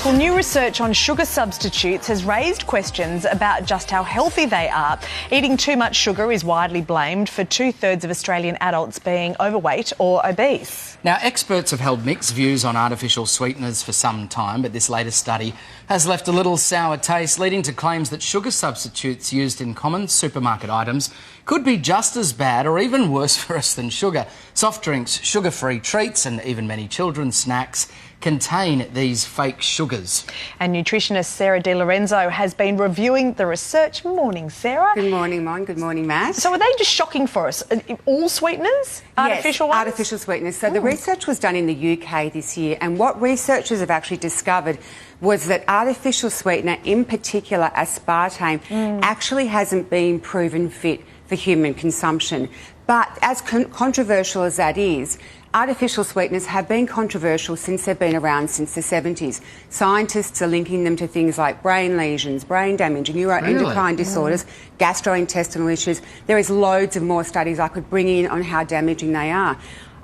Well, new research on sugar substitutes has raised questions about just how healthy they are. Eating too much sugar is widely blamed for 2/3 of Australian adults being overweight or obese. Now, experts have held mixed views on artificial sweeteners for some time, but this latest study has left a little sour taste, leading to claims that sugar substitutes used in common supermarket items could be just as bad or even worse for us than sugar. Soft drinks, sugar-free treats and even many children's snacks contain these fake sugars. And nutritionist Sarah Lorenzo has been reviewing the research. Morning, Sarah. Good morning, Mon. Good morning, Matt. So are they just shocking for us? All sweeteners? Artificial yes, ones? artificial sweeteners. So the research was done in the UK this year, and what researchers have actually discovered was that artificial sweetener, in particular aspartame, actually hasn't been proven fit for human consumption. But as controversial as that is, artificial sweeteners have been controversial since they've been around since the 70s. Scientists are linking them to things like brain lesions, brain damage, neuroendocrine disorders, gastrointestinal issues. There is loads of more studies I could bring in on how damaging they are.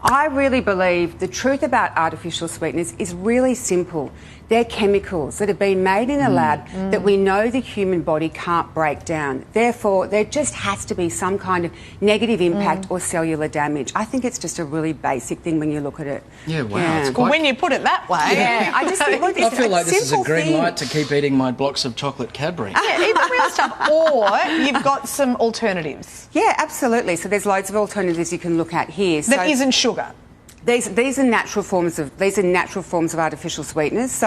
I really believe the truth about artificial sweeteners is really simple. They're chemicals that have been made in a lab that we know the human body can't break down. Therefore, there just has to be some kind of negative impact or cellular damage. I think it's just a really basic thing when you look at it. Yeah, wow. Yeah. It's Well, when you put it that way. Yeah, I just think, look, I feel like this is a green thing. light to keep eating my blocks of chocolate Cadbury. Yeah, eat the real stuff. Or you've got some alternatives. Yeah, absolutely. So there's loads of alternatives you can look at here. That isn't sugar. These are natural forms of artificial sweeteners.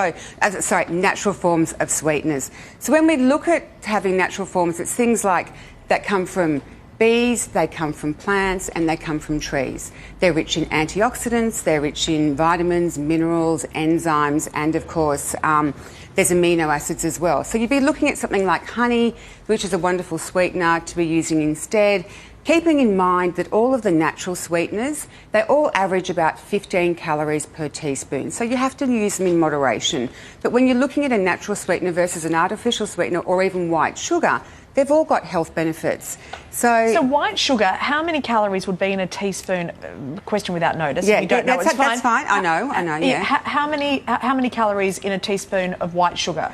Natural forms of sweeteners. So when we look at having natural forms, it's things like that come from bees, they come from plants, and they come from trees. They're rich in antioxidants, they're rich in vitamins, minerals, enzymes, and of course there's amino acids as well. So you'd be looking at something like honey, which is a wonderful sweetener to be using instead. Keeping in mind that all of the natural sweeteners, they all average about 15 calories per teaspoon. So you have to use them in moderation. But when you're looking at a natural sweetener versus an artificial sweetener or even white sugar, they've all got health benefits. So white sugar, how many calories would be in a teaspoon? Question without notice. Yeah, you don't know, that's fine. I know, yeah. How many calories in a teaspoon of white sugar?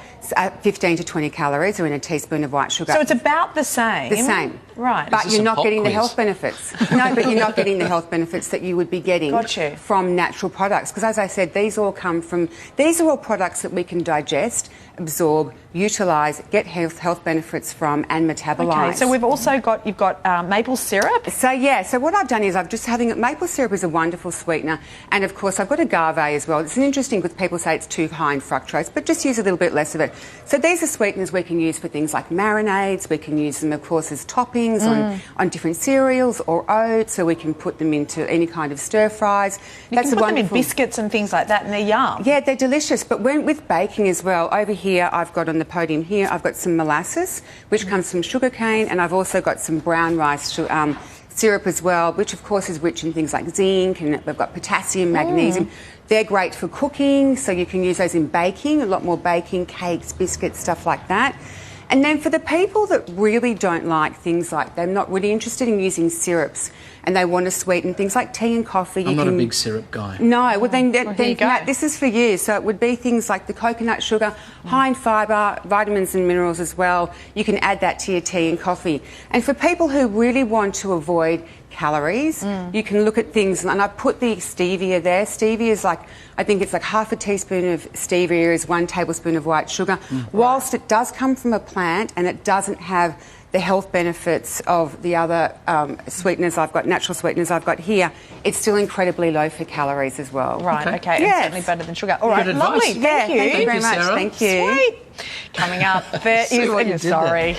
15 to 20 calories are in a teaspoon of white sugar. So it's about the same. The same. Right. But you're not getting the quiz? health benefits. No, but you're not getting the health benefits that you would be getting from natural products. Because as I said, these are all products that we can digest, absorb, utilise, get health benefits from and metabolise. Okay, so we've also got, you've got maple syrup. So what I've done is maple syrup is a wonderful sweetener, and of course I've got agave as well. It's interesting because people say it's too high in fructose, but just use a little bit less of it. So these are sweeteners we can use for things like marinades. We can use them, of course, as toppings on different cereals or oats, so we can put them into any kind of stir fries. You can put them in biscuits and things like that, and they're yum. Yeah, they're delicious. But with baking as well, over here I've got on the podium here, I've got some molasses, which comes from sugarcane, and I've also got some brown rice syrup as well, which of course is rich in things like zinc, and we've got potassium, magnesium. They're great for cooking, so you can use those in baking, a lot more baking, cakes, biscuits, stuff like that. And then for the people that really don't like things like, they're not really interested in using syrups and they want to sweeten things like tea and coffee. I'm not a big syrup guy. No, well then Matt, this is for you. So it would be things like the coconut sugar, high in fibre, vitamins and minerals as well. You can add that to your tea and coffee. And for people who really want to avoid calories, you can look at things, and I put the stevia there. Stevia is I think it's like half a teaspoon of stevia is 1 tablespoon of white sugar. Whilst it does come from a plant and it doesn't have the health benefits of the other sweeteners I've got, natural sweeteners I've got here, it's still incredibly low for calories as well. Right, okay. Yes. And certainly better than sugar. All right, Good lovely. advice. Thank you. Thank you very much. Sarah. Thank you. Sweet. Coming up, there See what you is... did there. Sorry.